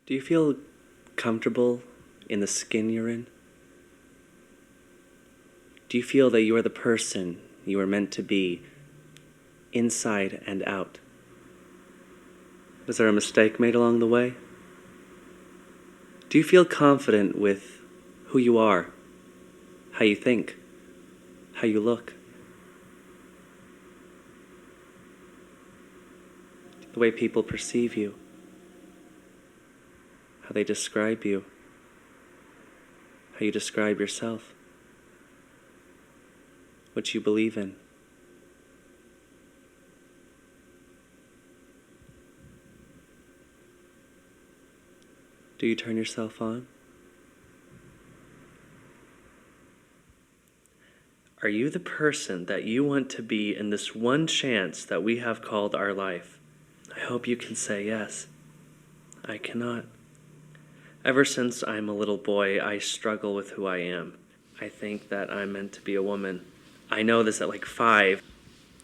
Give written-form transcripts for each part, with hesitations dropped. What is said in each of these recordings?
Do you feel comfortable in the skin you're in? Do you feel that you are the person you are meant to be, inside and out? Was there a mistake made along the way? Do you feel confident with who you are, how you think, how you look? The way people perceive you, how they describe you, how you describe yourself, what you believe in. Do you turn yourself on? Are you the person that you want to be in this one chance that we have called our life? I hope you can say yes. I cannot. Ever since I'm a little boy, I struggle with who I am. I think that I'm meant to be a woman. I know this at like 5.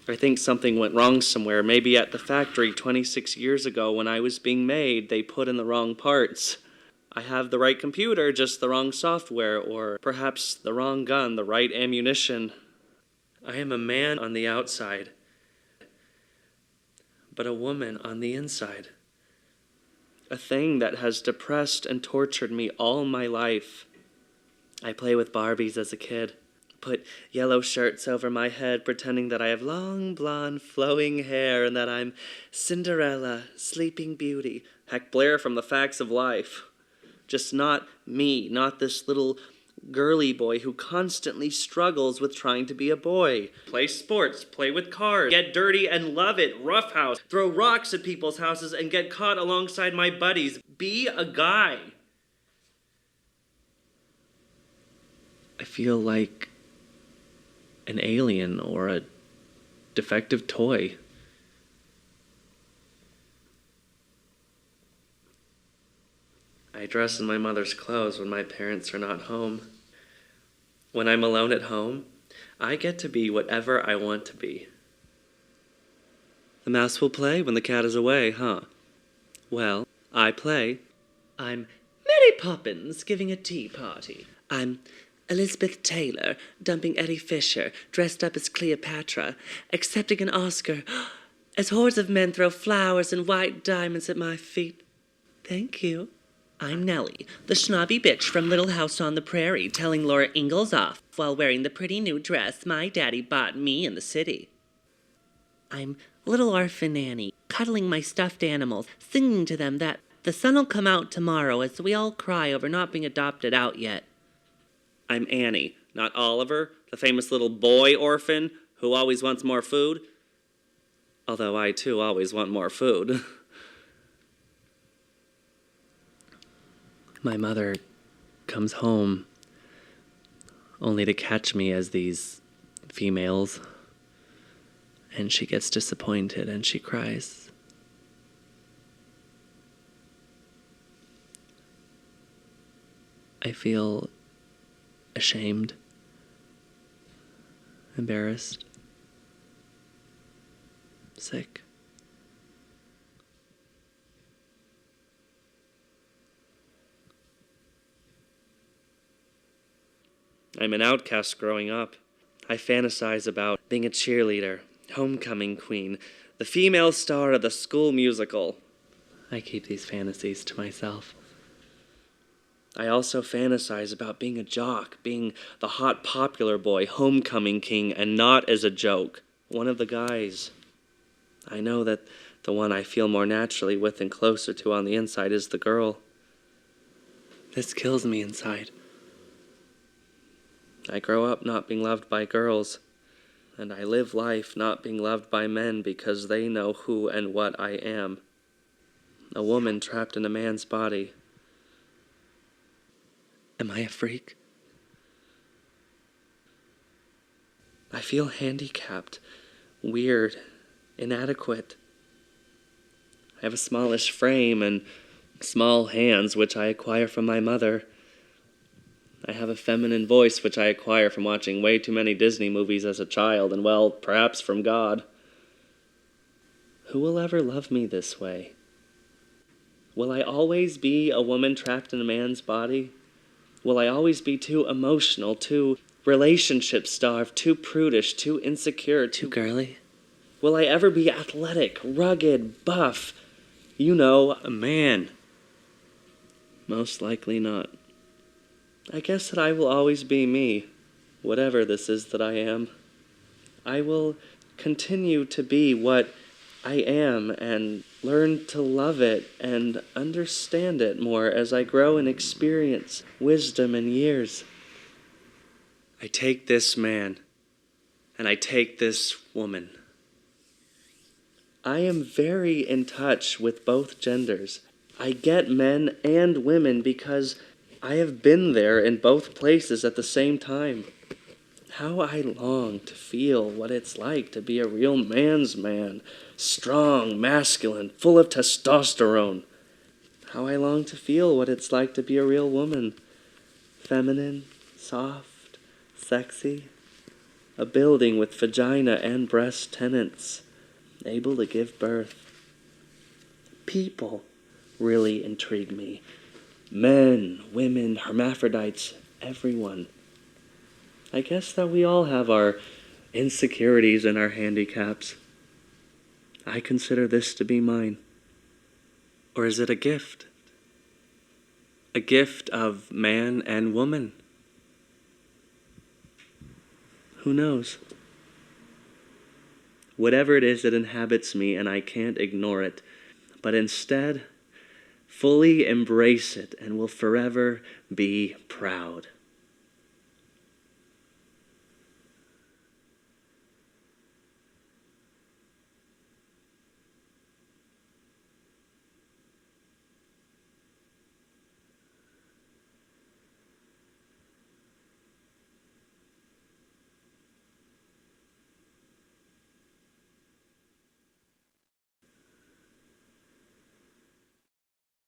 I think something went wrong somewhere. Maybe at the factory 26 years ago when I was being made, they put in the wrong parts. I have the right computer, just the wrong software, or perhaps the wrong gun, the right ammunition. I am a man on the outside, but a woman on the inside. A thing that has depressed and tortured me all my life. I play with Barbies as a kid. Put yellow shirts over my head, pretending that I have long, blonde, flowing hair and that I'm Cinderella, Sleeping Beauty, heck, Blair from The Facts of Life. Just not me, not this little girly boy who constantly struggles with trying to be a boy. Play sports, play with cars, get dirty and love it, roughhouse, throw rocks at people's houses and get caught alongside my buddies. Be a guy. I feel like an alien or a defective toy. I dress in my mother's clothes when my parents are not home. When I'm alone at home, I get to be whatever I want to be. The mouse will play when the cat is away, huh? Well, I play. I'm Mary Poppins giving a tea party. I'm Elizabeth Taylor dumping Eddie Fisher, dressed up as Cleopatra, accepting an Oscar as hordes of men throw flowers and white diamonds at my feet. Thank you. I'm Nellie, the snobby bitch from Little House on the Prairie, telling Laura Ingalls off while wearing the pretty new dress my daddy bought me in the city. I'm Little Orphan Annie, cuddling my stuffed animals, singing to them that the sun'll come out tomorrow as we all cry over not being adopted out yet. I'm Annie, not Oliver, the famous little boy orphan who always wants more food. Although I, too, always want more food. My mother comes home only to catch me as these females, and she gets disappointed and she cries. I feel ashamed, embarrassed, sick. I'm an outcast growing up. I fantasize about being a cheerleader, homecoming queen, the female star of the school musical. I keep these fantasies to myself. I also fantasize about being a jock, being the hot popular boy, homecoming king, and not as a joke, one of the guys. I know that the one I feel more naturally with and closer to on the inside is the girl. This kills me inside. I grow up not being loved by girls, and I live life not being loved by men because they know who and what I am. A woman trapped in a man's body. Am I a freak? I feel handicapped, weird, inadequate. I have a smallish frame and small hands, which I acquire from my mother. I have a feminine voice, which I acquire from watching way too many Disney movies as a child, and well, perhaps from God. Who will ever love me this way? Will I always be a woman trapped in a man's body? Will I always be too emotional, too relationship-starved, too prudish, too insecure, too girly? Will I ever be athletic, rugged, buff? You know, a man. Most likely not. I guess that I will always be me, whatever this is that I am. I will continue to be what I am and learn to love it and understand it more as I grow in experience, wisdom, and years. I take this man and I take this woman. I am very in touch with both genders. I get men and women because I have been there in both places at the same time. How I long to feel what it's like to be a real man's man, strong, masculine, full of testosterone. How I long to feel what it's like to be a real woman, feminine, soft, sexy, a building with vagina and breast tenants, able to give birth. People really intrigue me. Men, women, hermaphrodites, everyone. I guess that we all have our insecurities and our handicaps. I consider this to be mine. Or is it a gift? A gift of man and woman? Who knows? Whatever it is that inhabits me, and I can't ignore it, but instead, fully embrace it and will forever be proud.